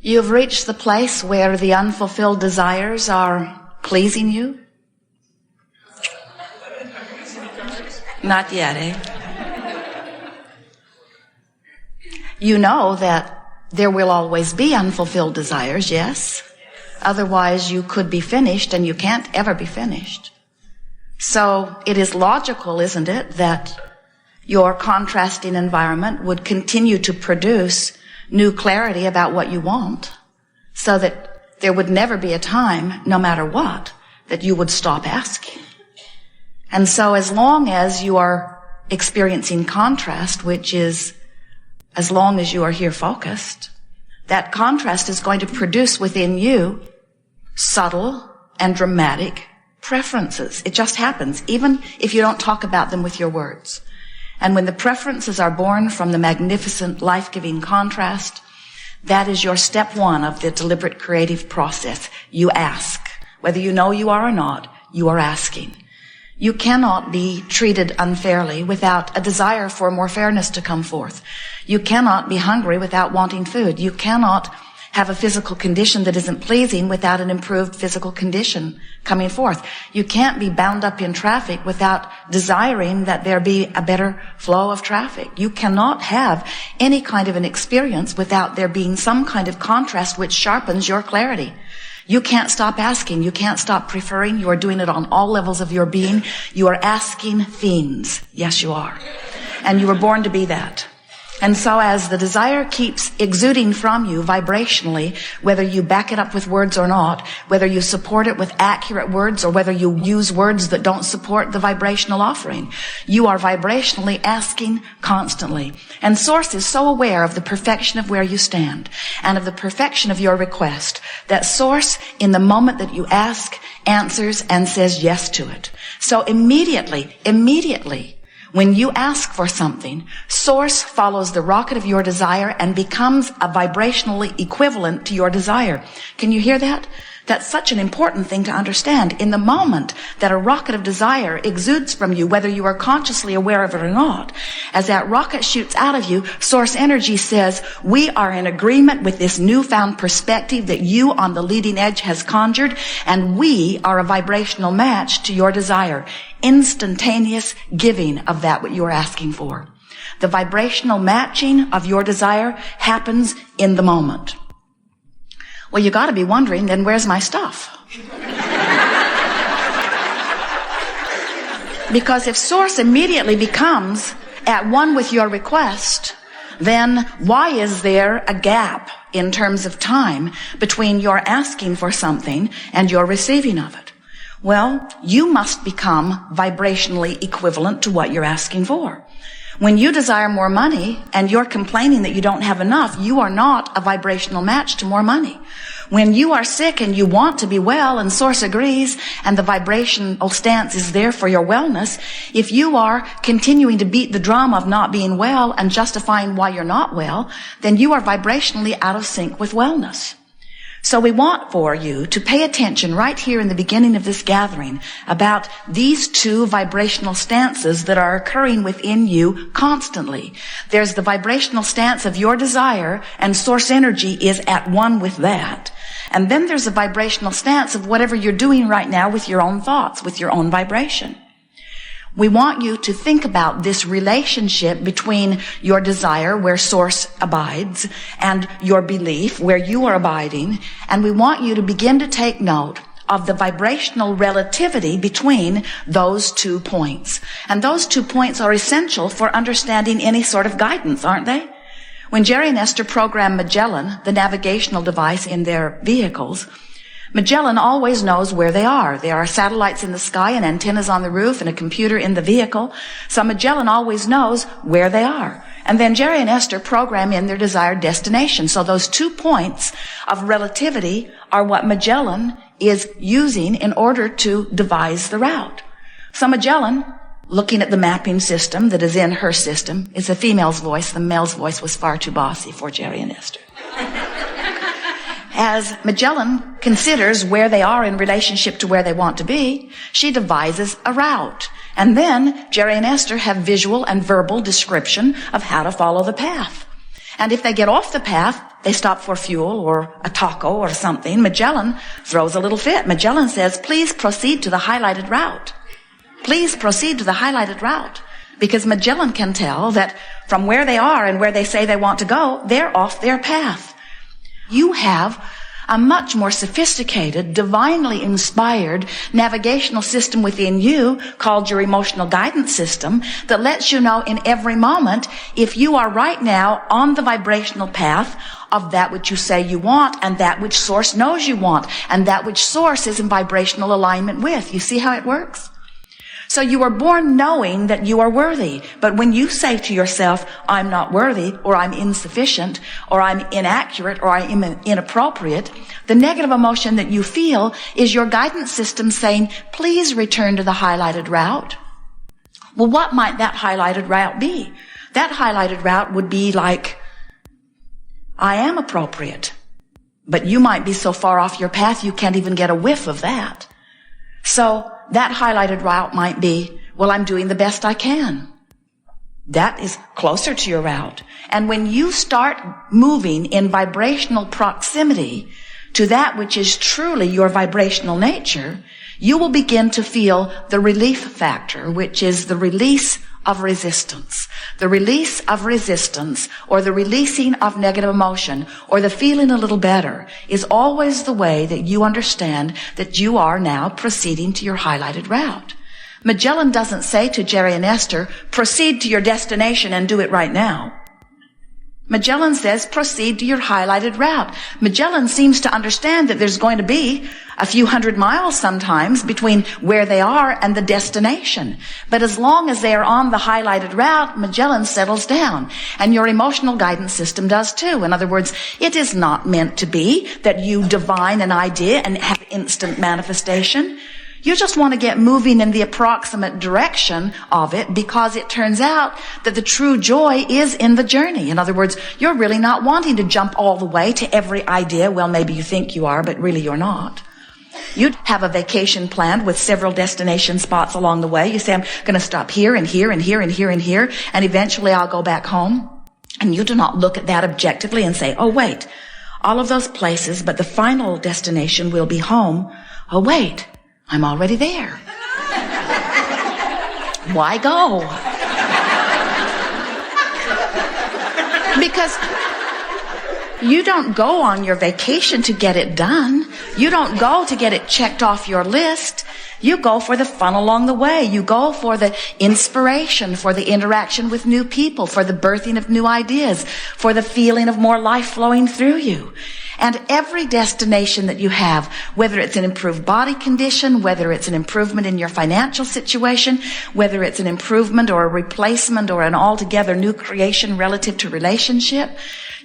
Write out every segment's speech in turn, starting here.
You've reached the place where the unfulfilled desires are pleasing you? Not yet, eh? You know that there will always be unfulfilled desires, yes? Otherwise you could be finished, and you can't ever be finished. So it is logical, isn't it, that your contrasting environment would continue to produce new clarity about what you want, so that there would never be a time, no matter what, that you would stop asking. And so as long as you are experiencing contrast, which is as long as you are here focused, that contrast is going to produce within you subtle and dramatic preferences. It just happens, even if you don't talk about them with your words. And when the preferences are born from the magnificent, life-giving contrast, that is your step one of the deliberate creative process. You ask. Whether you know you are or not, you are asking. You cannot be treated unfairly without a desire for more fairness to come forth. You cannot be hungry without wanting food. You cannot have a physical condition that isn't pleasing without an improved physical condition coming forth. You can't be bound up in traffic without desiring that there be a better flow of traffic. You cannot have any kind of an experience without there being some kind of contrast which sharpens your clarity. You can't stop asking. You can't stop preferring. You are doing it on all levels of your being. You are asking fiends. Yes, you are. And you were born to be that. And so as the desire keeps exuding from you vibrationally, whether you back it up with words or not, whether you support it with accurate words or whether you use words that don't support the vibrational offering, you are vibrationally asking constantly. And Source is so aware of the perfection of where you stand and of the perfection of your request that Source, in the moment that you ask, answers and says yes to it. So immediately, when you ask for something, Source follows the rocket of your desire and becomes a vibrationally equivalent to your desire. Can you hear that? That's such an important thing to understand. In the moment that a rocket of desire exudes from you, whether you are consciously aware of it or not, as that rocket shoots out of you, Source energy says, we are in agreement with this newfound perspective that you on the leading edge has conjured, and we are a vibrational match to your desire. Instantaneous giving of that what you are asking for. The vibrational matching of your desire happens in the moment. Well, you got to be wondering, then where's my stuff? Because if Source immediately becomes at one with your request, then why is there a gap in terms of time between your asking for something and your receiving of it? Well, you must become vibrationally equivalent to what you're asking for. When you desire more money and you're complaining that you don't have enough, you are not a vibrational match to more money. When you are sick and you want to be well and Source agrees and the vibrational stance is there for your wellness, if you are continuing to beat the drum of not being well and justifying why you're not well, then you are vibrationally out of sync with wellness. So we want for you to pay attention right here in the beginning of this gathering about these two vibrational stances that are occurring within you constantly. There's the vibrational stance of your desire, and Source energy is at one with that. And then there's a vibrational stance of whatever you're doing right now with your own thoughts, with your own vibration. We want you to think about this relationship between your desire, where Source abides, and your belief, where you are abiding. And we want you to begin to take note of the vibrational relativity between those 2 points. And those 2 points are essential for understanding any sort of guidance, aren't they? When Jerry and Esther programmed Magellan, the navigational device in their vehicles, Magellan always knows where they are. There are satellites in the sky and antennas on the roof and a computer in the vehicle. So Magellan always knows where they are. And then Jerry and Esther program in their desired destination. So those 2 points of relativity are what Magellan is using in order to devise the route. So Magellan, looking at the mapping system that is in her system, is a female's voice. The male's voice was far too bossy for Jerry and Esther. As Magellan considers where they are in relationship to where they want to be, she devises a route. And then Jerry and Esther have visual and verbal description of how to follow the path. And if they get off the path, They stop for fuel or a taco or something. Magellan throws a little fit. Magellan says, please proceed to the highlighted route. Please proceed to the highlighted route. Because Magellan can tell that from where they are and where they say they want to go, they're off their path. You have a much more sophisticated, divinely inspired navigational system within you called your emotional guidance system that lets you know in every moment if you are right now on the vibrational path of that which you say you want and that which source knows you want and that which source is in vibrational alignment with. You see how it works? So you were born knowing that you are worthy. But when you say to yourself, I'm not worthy, or I'm insufficient, or I'm inaccurate, or I'm inappropriate, the negative emotion that you feel is your guidance system saying, please return to the highlighted route. Well, what might that highlighted route be? That highlighted route would be like, I am appropriate. But you might be so far off your path you can't even get a whiff of that. So that highlighted route might be, well, I'm doing the best I can. That is closer to your route. And when you start moving in vibrational proximity to that which is truly your vibrational nature, you will begin to feel the relief factor, which is the release of resistance. The release of resistance, or the releasing of negative emotion, or the feeling a little better, is always the way that you understand that you are now proceeding to your highlighted route. Magellan doesn't say to Jerry and Esther, proceed to your destination and do it right now. Magellan says, proceed to your highlighted route. Magellan seems to understand that there's going to be a few hundred miles sometimes between where they are and the destination. But as long as they are on the highlighted route, Magellan settles down. And your emotional guidance system does too. In other words, it is not meant to be that you divine an idea and have instant manifestation. You just want to get moving in the approximate direction of it because it turns out that the true joy is in the journey. In other words, you're really not wanting to jump all the way to every idea. Well, maybe you think you are, but really you're not. You'd have a vacation planned with several destination spots along the way. You say, I'm going to stop here and here and here and here and here, and eventually I'll go back home. And you do not look at that objectively and say, oh, wait, all of those places, but the final destination will be home. Oh, wait. I'm already there. Why go? Because you don't go on your vacation to get it done. You don't go to get it checked off your list. You go for the fun along the way. You go for the inspiration, for the interaction with new people, for the birthing of new ideas, for the feeling of more life flowing through you. And every destination that you have, whether it's an improved body condition, whether it's an improvement in your financial situation, whether it's an improvement or a replacement or an altogether new creation relative to relationship,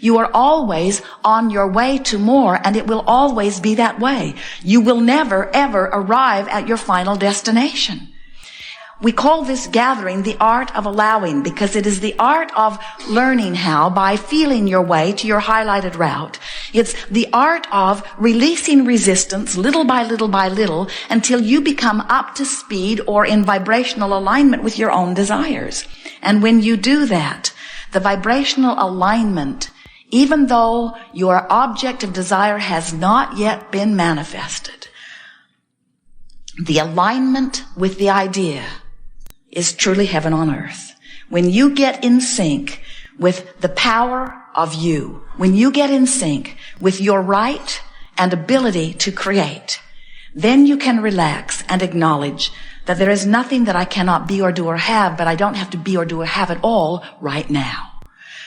you are always on your way to more, and it will always be that way. You will never, ever arrive at your final destination. We call this gathering the art of allowing, because it is the art of learning how, by feeling your way to your highlighted route. It's the art of releasing resistance little by little by little until you become up to speed or in vibrational alignment with your own desires. And when you do that, the vibrational alignment, even though your object of desire has not yet been manifested, the alignment with the idea is truly heaven on earth. When you get in sync with the power of you, when you get in sync with your right and ability to create, then you can relax and acknowledge that there is nothing that I cannot be or do or have, but I don't have to be or do or have it all right now.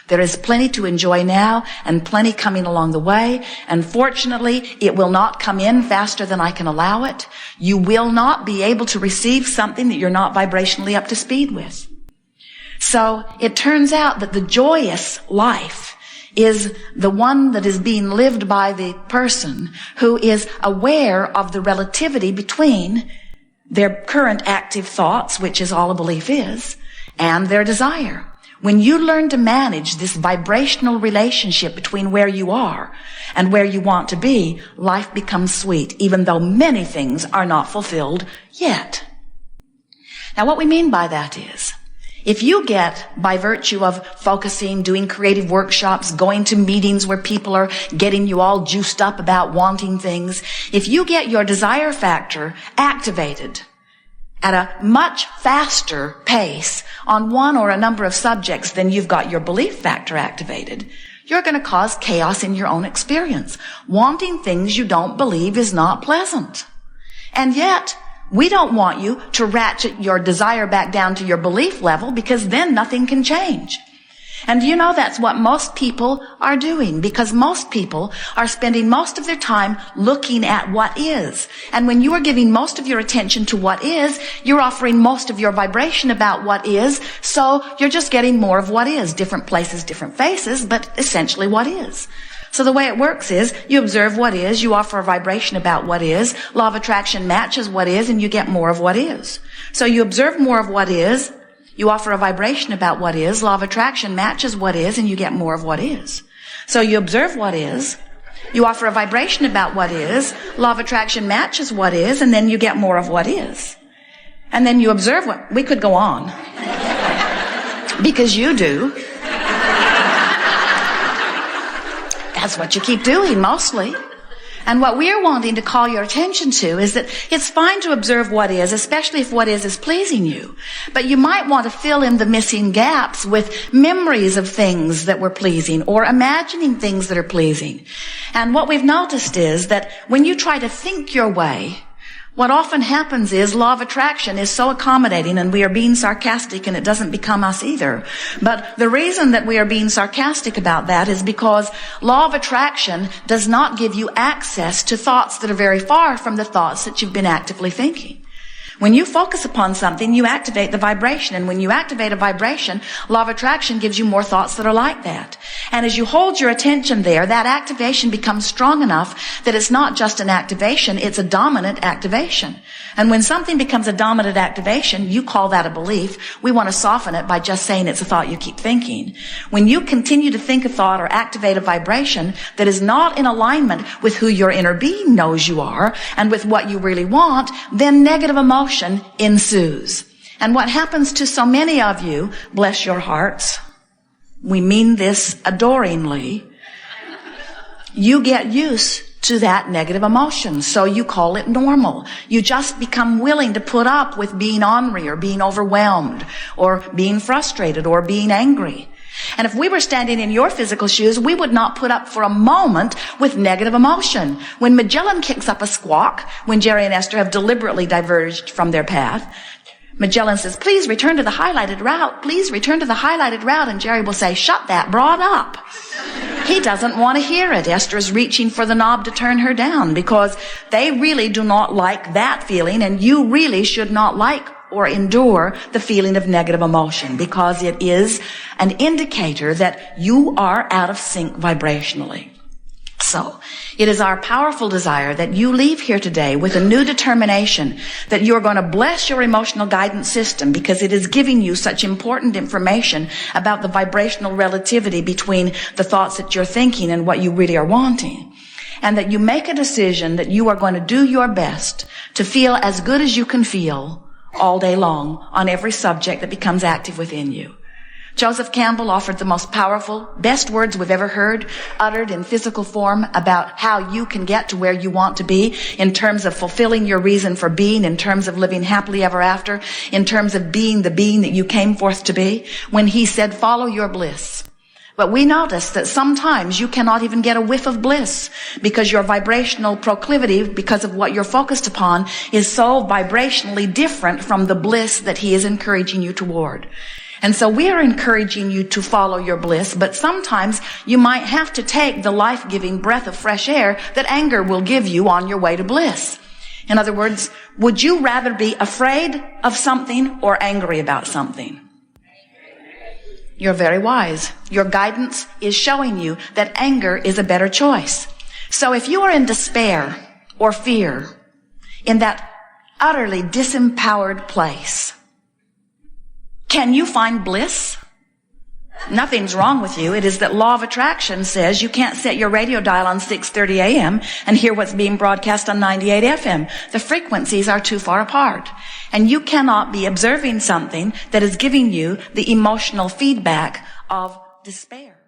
There is plenty to enjoy now and plenty coming along the way. And fortunately, it will not come in faster than I can allow it. You will not be able to receive something that you're not vibrationally up to speed with. So it turns out that the joyous life is the one that is being lived by the person who is aware of the relativity between their current active thoughts, which is all a belief is, and their desire. When you learn to manage this vibrational relationship between where you are and where you want to be, life becomes sweet, even though many things are not fulfilled yet. Now, what we mean by that is, If you get, by virtue of focusing, doing creative workshops, going to meetings where people are getting you all juiced up about wanting things, if you get your desire factor activated at a much faster pace on one or a number of subjects than you've got your belief factor activated, you're going to cause chaos in your own experience. Wanting things you don't believe is not pleasant. And yet, we don't want you to ratchet your desire back down to your belief level, because then nothing can change. And you know, that's what most people are doing, because most people are spending most of their time looking at what is. And when you are giving most of your attention to what is, you're offering most of your vibration about what is, so you're just getting more of what is. Different places, different faces, but essentially what is. So the way it works is, you observe what is, you offer a vibration about what is, law of attraction matches what is, and you get more of what is. So you observe more of what is, you offer a vibration about what is, law of attraction matches what is, and you get more of what is. So you observe what is, you offer a vibration about what is, law of attraction matches what is, and then you get more of what is. And then you observe what, we could go on. Because you do. That's what you keep doing mostly. And what we're wanting to call your attention to is that it's fine to observe what is, especially if what is pleasing you. But you might want to fill in the missing gaps with memories of things that were pleasing, or imagining things that are pleasing. And what we've noticed is that when you try to think your way, what often happens is law of attraction is so accommodating, and we are being sarcastic, and it doesn't become us either. But the reason that we are being sarcastic about that is because law of attraction does not give you access to thoughts that are very far from the thoughts that you've been actively thinking. When you focus upon something, you activate the vibration. And when you activate a vibration, law of attraction gives you more thoughts that are like that. And as you hold your attention there, that activation becomes strong enough that it's not just an activation, it's a dominant activation. And when something becomes a dominant activation, you call that a belief. We want to soften it by just saying it's a thought you keep thinking. When you continue to think a thought or activate a vibration that is not in alignment with who your inner being knows you are and with what you really want, then negative emotion ensues. And what happens to so many of you, bless your hearts, we mean this adoringly, you get used to that negative emotion, so you call it normal. You just become willing to put up with being ornery or being overwhelmed or being frustrated or being angry. And if we were standing in your physical shoes, we would not put up for a moment with negative emotion. When Magellan kicks up a squawk, when Jerry and Esther have deliberately diverged from their path, Magellan says, please return to the highlighted route. Please return to the highlighted route. And Jerry will say, shut that broad up. He doesn't want to hear it. Esther is reaching for the knob to turn her down because they really do not like that feeling, and you really should not like or endure the feeling of negative emotion, because it is an indicator that you are out of sync vibrationally. So, it is our powerful desire that you leave here today with a new determination that you're going to bless your emotional guidance system, because it is giving you such important information about the vibrational relativity between the thoughts that you're thinking and what you really are wanting. And that you make a decision that you are going to do your best to feel as good as you can feel all day long on every subject that becomes active within you. Joseph Campbell offered the most powerful, best words we've ever heard, uttered in physical form, about how you can get to where you want to be in terms of fulfilling your reason for being, in terms of living happily ever after, in terms of being the being that you came forth to be, when he said, follow your bliss. But we notice that sometimes you cannot even get a whiff of bliss because your vibrational proclivity, because of what you're focused upon, is so vibrationally different from the bliss that he is encouraging you toward. And so we are encouraging you to follow your bliss, but sometimes you might have to take the life-giving breath of fresh air that anger will give you on your way to bliss. In other words, would you rather be afraid of something or angry about something? You're very wise. Your guidance is showing you that anger is a better choice. So if you are in despair or fear, in that utterly disempowered place, can you find bliss? Nothing's wrong with you. It is that law of attraction says you can't set your radio dial on 6:30 a.m. and hear what's being broadcast on 98 FM. The frequencies are too far apart. And you cannot be observing something that is giving you the emotional feedback of despair.